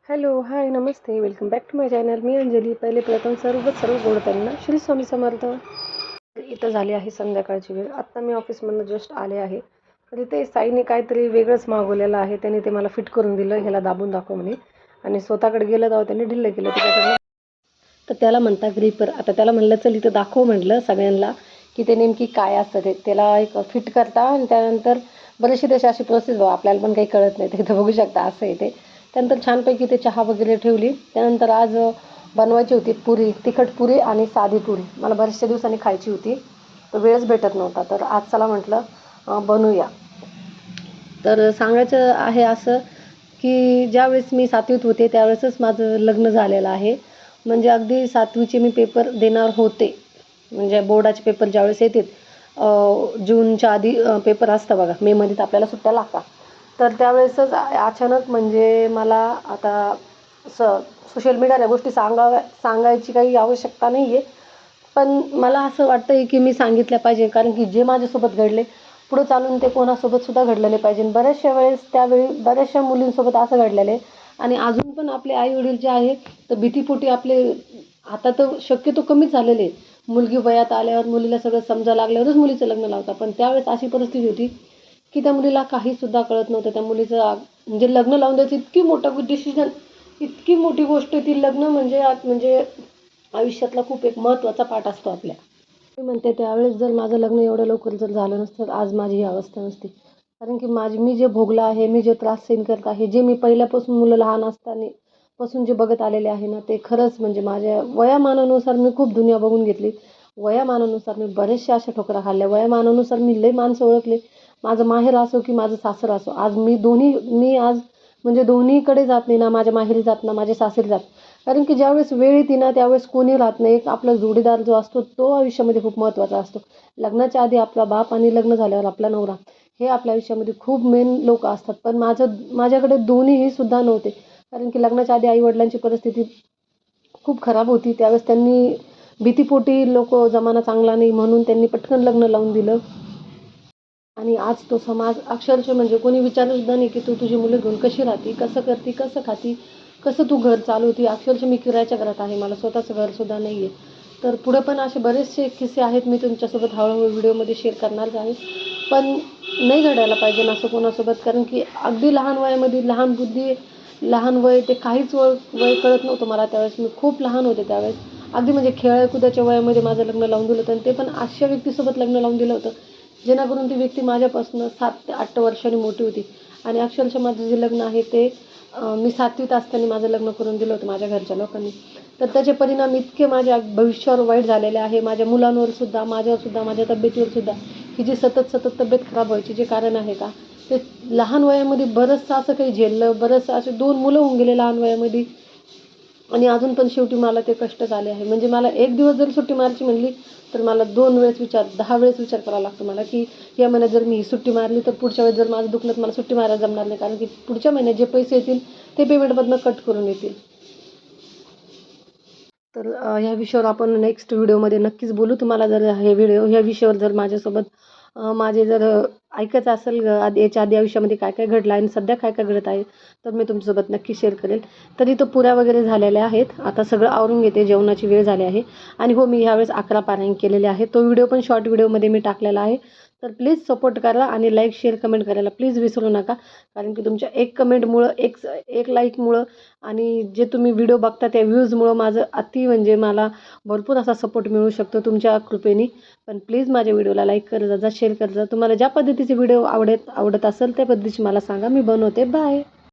Hello, hi, नमस्ते. Welcome back to my channel. मी अंजली. पहिले प्रथम सर्व गोडतांना श्री स्वामी समर्थ. इथं झाली आहे संध्याकाळची वेळ. आत्ता मी ऑफिसमधनं जस्ट आले आहे. तर इथे साईने काहीतरी वेगळंच मागवलेलं आहे. त्याने ते मला फिट करून दिलं, ह्याला दाबून दाखव म्हणे. आणि स्वतःकडे गेलं तेव्हा त्याने ढिल्लं केलं त्याच्याकडनं. तर त्याला म्हणता ग्रिपर. आता त्याला म्हणलं चल इथं दाखव म्हटलं सगळ्यांना की ते नेमकी काय असतं ते. त्याला एक फिट करता आणि त्यानंतर बरेचसे त्याची अशी प्रोसेस आपल्याला पण काही कळत नाही. ते इथं बघू शकता असं आहे ते. त्यानंतर छानपैकी ते चहा वगैरे ठेवली. त्यानंतर आज बनवायची होती पुरी, तिखट पुरी आणि साधी पुरी. मला बऱ्याचशा दिवसांनी खायची होती, तर वेळच भेटत नव्हता. तर आज चला म्हटलं बनवूया. तर सांगायचं आहे असं की ज्यावेळेस मी 7वीत होते त्यावेळेसच माझं लग्न झालेलं आहे. म्हणजे अगदी 7वीचे मी पेपर देणार होते. म्हणजे बोर्डाचे पेपर ज्यावेळेस येतात जूनच्या आधी पेपर असतं बघा, मेमध्ये तर आपल्याला सुट्ट्या लागतात. तर त्यावेळेसच अचानक म्हणजे मला आता सोशल मीडियाला गोष्टी सांगायची काही आवश्यकता नाही आहे. पण मला असं वाटतं आहे की मी सांगितल्या पाहिजे, कारण की जे माझ्यासोबत घडले पुढं चालून ते कोणासोबतसुद्धा घडलं नाही पाहिजे. बऱ्याचशा वेळेस त्यावेळी बऱ्याचशा मुलींसोबत असं घडलेलं आहे. आणि अजून पण आपले आईवडील जे आहेत तर भीतीपोटी आपले, आता तर शक्यतो कमीच झालेले आहे. मुलगी वयात आल्यावर मुलीला सगळं समजायला लागल्यावरच मुलीचं लग्न लावतात. पण त्यावेळेस अशी परिस्थिती होती की त्या मुलीला काहीसुद्धा कळत नव्हतं. त्या मुलीचं म्हणजे लग्न लावून द्यायचं इतकी मोठं डिसिजन, इतकी मोठी गोष्ट ती लग्न म्हणजे आयुष्यातला खूप एक महत्त्वाचा पाठ असतो आपल्या. मी म्हणते त्यावेळेस जर माझं लग्न एवढं लवकर जर झालं नसतं तर आज माझी ही अवस्था नसती. कारण की मी जे भोगलं आहे, मी जे त्रास सहन करत आहे, जे मी पहिल्यापासून मुलं लहान असताना पासून जे बघत आलेले आहे ना, ते खरंच म्हणजे माझ्या वयामानानुसार मी खूप दुनिया बघून घेतली. वयामानानुसार मी बऱ्याचशा अशा ठोकरा खाल्ल्या. वयामानानुसार मी लई माणसं ओळखले. माझं माहेर असो की माझं सासर असो, आज मी आज म्हणजे दोन्हीकडे जात नाही, ना माझ्या माहेरी जात ना माझ्या सासरी जात. कारण की ज्यावेळेस वेळ येते ना त्यावेळेस कोणी राहत नाही. एक आपला जोडीदार जो असतो तो आयुष्यामध्ये खूप महत्त्वाचा असतो. लग्नाच्या आधी आपला बाप आणि लग्न झाल्यावर आपला नवरा, हे आपल्या आयुष्यामध्ये खूप मेन लोक असतात. पण माझ्याकडे दोन्हीही सुद्धा नव्हते. कारण की लग्नाच्या आधी आईवडिलांची परिस्थिती खूप खराब होती. त्यावेळेस त्यांनी भीतीपोटी जमाना चांगला नाही म्हणून त्यांनी पटकन लग्न लावून दिलं. आणि आज तो समाज अक्षरशः म्हणजे कोणी विचारसुद्धा नाही की तू तुझी मुलं घेऊन कशी राहती, कसं करती, कसं खाती, कसं तू घर चालवती. अक्षरशः मी किरायाच्या घरात आहे, मला स्वतःचं घरसुद्धा नाही आहे. तर पुढं पण असे बरेचसे किस्से आहेत, मी तुमच्यासोबत हळूहळू व्हिडिओमध्ये शेअर करणारच आहे. पण नाही घडायला पाहिजे ना असं कोणासोबत, कारण की अगदी लहान वयामध्ये लहान बुद्धी, लहान वय, ते काहीच वय कळत नव्हतं मला त्यावेळेस. मी खूप लहान होते त्यावेळेस. अगदी म्हणजे खेळाकुदाच्या वयामध्ये माझं लग्न लावून दिलं होतं. आणि ते पण अशा व्यक्तीसोबत लग्न लावून दिलं होतं जेणेकरून ती व्यक्ती माझ्यापासून 7 ते 8 वर्षांनी मोठी होती. आणि अक्षरशः माझं जे लग्न आहे ते मी 7वीत असताना माझं लग्न करून दिलं होतं माझ्या घरच्या लोकांनी. तर त्याचे परिणाम इतके माझ्या भविष्यावर वाईट झालेले आहे. माझ्या मुलांवर सुद्धा, माझ्यावर सुद्धा, माझ्या तब्येतीवर सुद्धा, की जी सतत तब्येत खराब व्हायची. जे कारण आहे का, ते लहान वयामध्ये बरंचसं असं काही झेललं, बरंचसं असे 2 मुलं होऊन गेले लहान वयामध्ये. आणि अजून पण शेवटी मला ते कष्ट झाले आहे. म्हणजे मला एक दिवस जर सुट्टी मारायची म्हणली तर मला 2 वेळेस 10 वेळेस विचार करावा लागतो मला, की या महिन्यात जर मी ही सुट्टी मारली तर पुढच्या वेळेस जर माझं दुखलं तर मला सुट्टी मारायला जमणार नाही. कारण की पुढच्या महिन्यात जे पैसे येतील ते पेमेंटमधनं कट करून येतील. तर ह्या विषयावर आपण नेक्स्ट व्हिडिओमध्ये नक्कीच बोलू. तुम्हाला जर ह्या विषयावर जर माझ्यासोबत माझे जर ऐकायचं असेल याच्या आधी आयुष्यामध्ये काय काय घडलं आहे आणि सध्या काय काय घडत आहे, तर मी तुमच्यासोबत नक्की शेअर करेल. तर इथं पुऱ्या वगैरे झालेल्या आहेत. आता सगळं आवरून घेते, जेवणाची वेळ झाली आहे. आणि हो, मी ह्यावेळेस 11 पारायण केलेले आहे. तो व्हिडिओ पण शॉर्ट व्हिडिओमध्ये मी टाकलेला आहे. तर प्लीज सपोर्ट करा आणि लाईक, शेअर, कमेंट करायला प्लीज विसरू नका. कारण की तुमच्या एक कमेंटमुळं, एक लाईकमुळं आणि जे तुम्ही व्हिडिओ बघता त्या व्ह्यूजमुळं माझं म्हणजे मला भरपूर असा सपोर्ट मिळू शकतो तुमच्या कृपेने. पण प्लीज माझ्या व्हिडिओला लाईक करत जा, शेअर करत जा. तुम्हाला ज्या पद्धतीचे व्हिडिओ आवडत असेल त्या पद्धतीचे मला सांगा, मी बनवते. बाय.